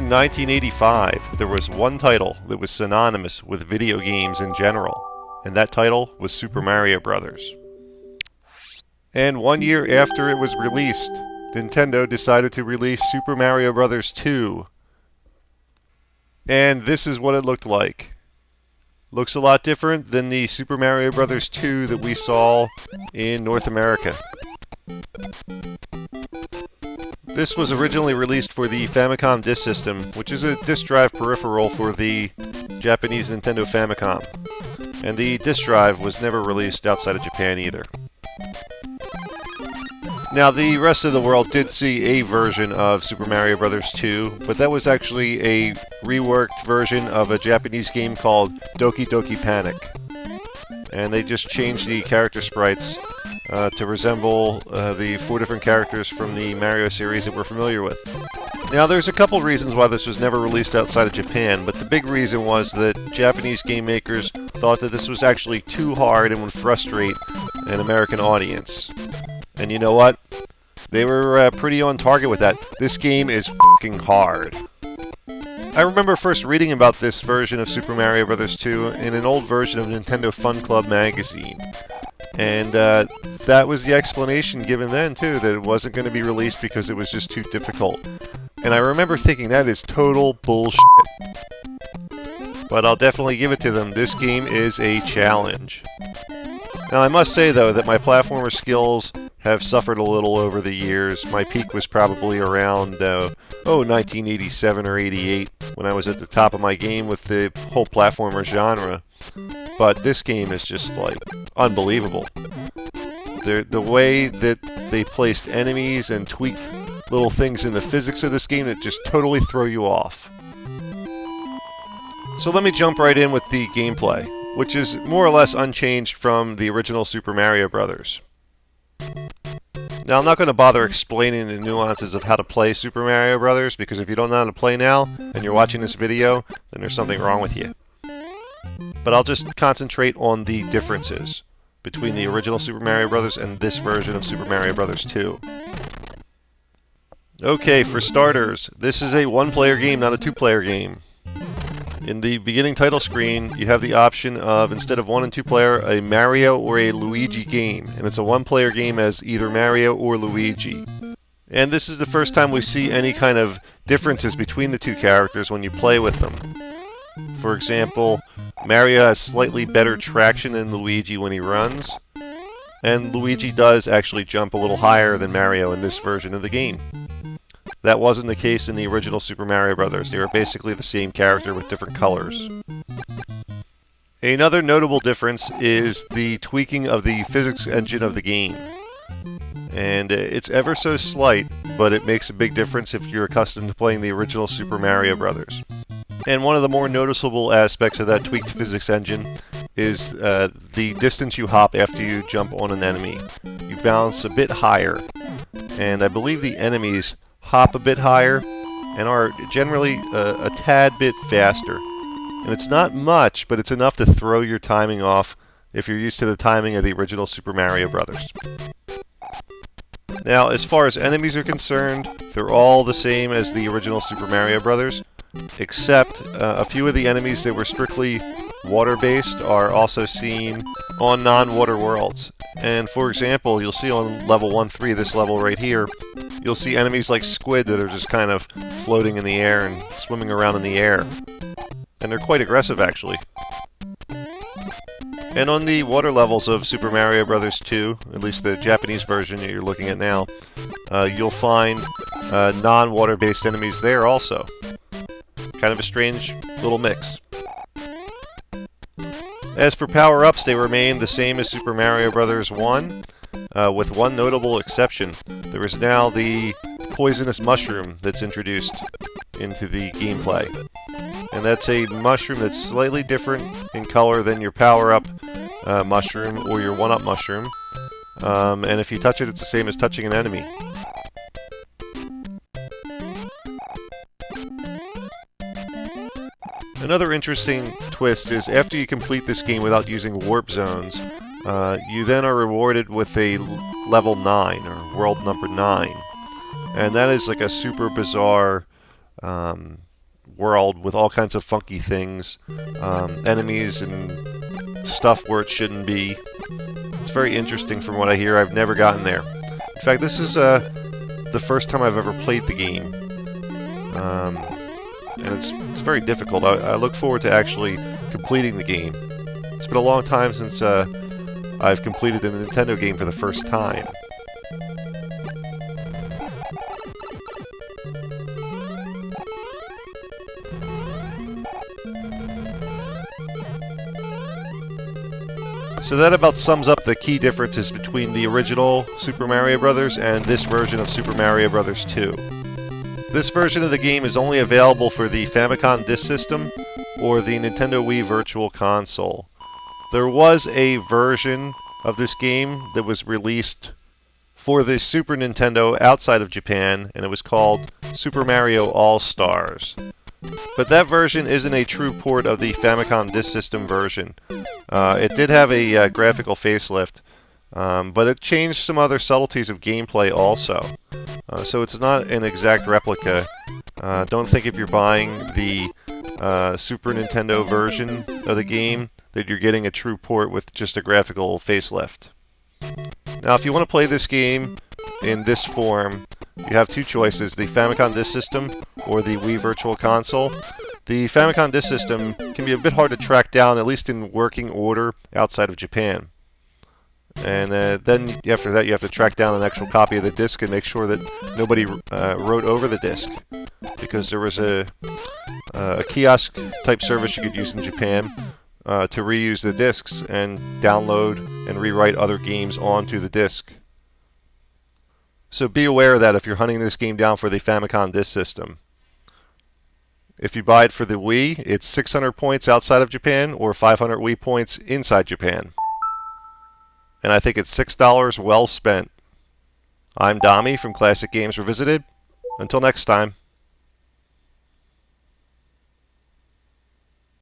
in 1985, there was one title that was synonymous with video games in general, and that title was Super Mario Bros. And 1 year after it was released, Nintendo decided to release Super Mario Bros. 2. And this is what it looked like. Looks a lot different than the Super Mario Bros. 2 that we saw in North America. This was originally released for the Famicom disk system, which is a disk drive peripheral for the Japanese Nintendo Famicom. And the disk drive was never released outside of Japan either. Now, the rest of the world did see a version of Super Mario Bros. 2, but that was actually a reworked version of a Japanese game called Doki Doki Panic. And they just changed the character sprites to resemble the 4 different characters from the Mario series that we're familiar with. Now, there's a couple reasons why this was never released outside of Japan, but the big reason was that Japanese game makers thought that this was actually too hard and would frustrate an American audience. And you know what? They were pretty on target with that. This game is f***ing hard. I remember first reading about this version of Super Mario Bros. 2 in an old version of Nintendo Fun Club magazine. And that was the explanation given then, too, that it wasn't going to be released because it was just too difficult. And I remember thinking that is total bullshit. But I'll definitely give it to them. This game is a challenge. Now, I must say, though, that my platformer skills have suffered a little over the years. My peak was probably around, 1987 or 88, when I was at the top of my game with the whole platformer genre. But this game is just, like, unbelievable. The way that they placed enemies and tweaked little things in the physics of this game that just totally throw you off. So let me jump right in with the gameplay, which is more or less unchanged from the original Super Mario Bros. Now, I'm not going to bother explaining the nuances of how to play Super Mario Bros. Because if you don't know how to play now, and you're watching this video, then there's something wrong with you. But I'll just concentrate on the differences between the original Super Mario Bros. And this version of Super Mario Bros. 2. Okay, for starters, this is a one-player game, not a two-player game. In the beginning title screen, you have the option of, instead of one and two player, a Mario or a Luigi game. And it's a one-player game as either Mario or Luigi. And this is the first time we see any kind of differences between the two characters when you play with them. For example, Mario has slightly better traction than Luigi when he runs. And Luigi does actually jump a little higher than Mario in this version of the game. That wasn't the case in the original Super Mario Bros. They were basically the same character with different colors. Another notable difference is the tweaking of the physics engine of the game. And it's ever so slight, but it makes a big difference if you're accustomed to playing the original Super Mario Bros. And one of the more noticeable aspects of that tweaked physics engine is the distance you hop after you jump on an enemy. You bounce a bit higher, and I believe the enemies hop a bit higher and are generally a tad bit faster. And it's not much, but it's enough to throw your timing off if you're used to the timing of the original Super Mario Bros. Now, as far as enemies are concerned, they're all the same as the original Super Mario Bros., except a few of the enemies that were strictly water-based are also seen on non-water worlds. And for example, you'll see on level 1-3, this level right here, you'll see enemies like squid that are just kind of floating in the air and swimming around in the air. And they're quite aggressive, actually. And on the water levels of Super Mario Bros. 2, at least the Japanese version that you're looking at now, you'll find non-water-based enemies there also. Kind of a strange little mix. As for power-ups, they remain the same as Super Mario Bros. 1, with one notable exception. There is now the poisonous mushroom that's introduced into the gameplay. And that's a mushroom that's slightly different in color than your power-up mushroom or your one-up mushroom. And if you touch it, it's the same as touching an enemy. Another interesting twist is after you complete this game without using warp zones, you then are rewarded with a level 9, or world number 9. And that is like a super bizarre world with all kinds of funky things, enemies and stuff where it shouldn't be. It's very interesting from what I hear. I've never gotten there. In fact, this is the first time I've ever played the game. And it's very difficult. I look forward to actually completing the game. It's been a long time since I've completed a Nintendo game for the first time. So that about sums up the key differences between the original Super Mario Bros. And this version of Super Mario Bros. 2. This version of the game is only available for the Famicom Disk System or the Nintendo Wii Virtual Console. There was a version of this game that was released for the Super Nintendo outside of Japan, and it was called Super Mario All-Stars. But that version isn't a true port of the Famicom Disk System version. It did have a graphical facelift, but it changed some other subtleties of gameplay also. So it's not an exact replica. Don't think if you're buying the Super Nintendo version of the game that you're getting a true port with just a graphical facelift. Now, if you want to play this game in this form, you have two choices, the Famicom Disk System or the Wii Virtual Console. The Famicom Disk System can be a bit hard to track down, at least in working order, outside of Japan. And then after that you have to track down an actual copy of the disc and make sure that nobody wrote over the disc. Because there was a kiosk type service you could use in Japan to reuse the discs and download and rewrite other games onto the disc. So be aware of that if you're hunting this game down for the Famicom Disk System. If you buy it for the Wii, it's 600 points outside of Japan or 500 Wii points inside Japan. And I think it's $6 well spent. I'm Dommy from Classic Games Revisited. Until next time.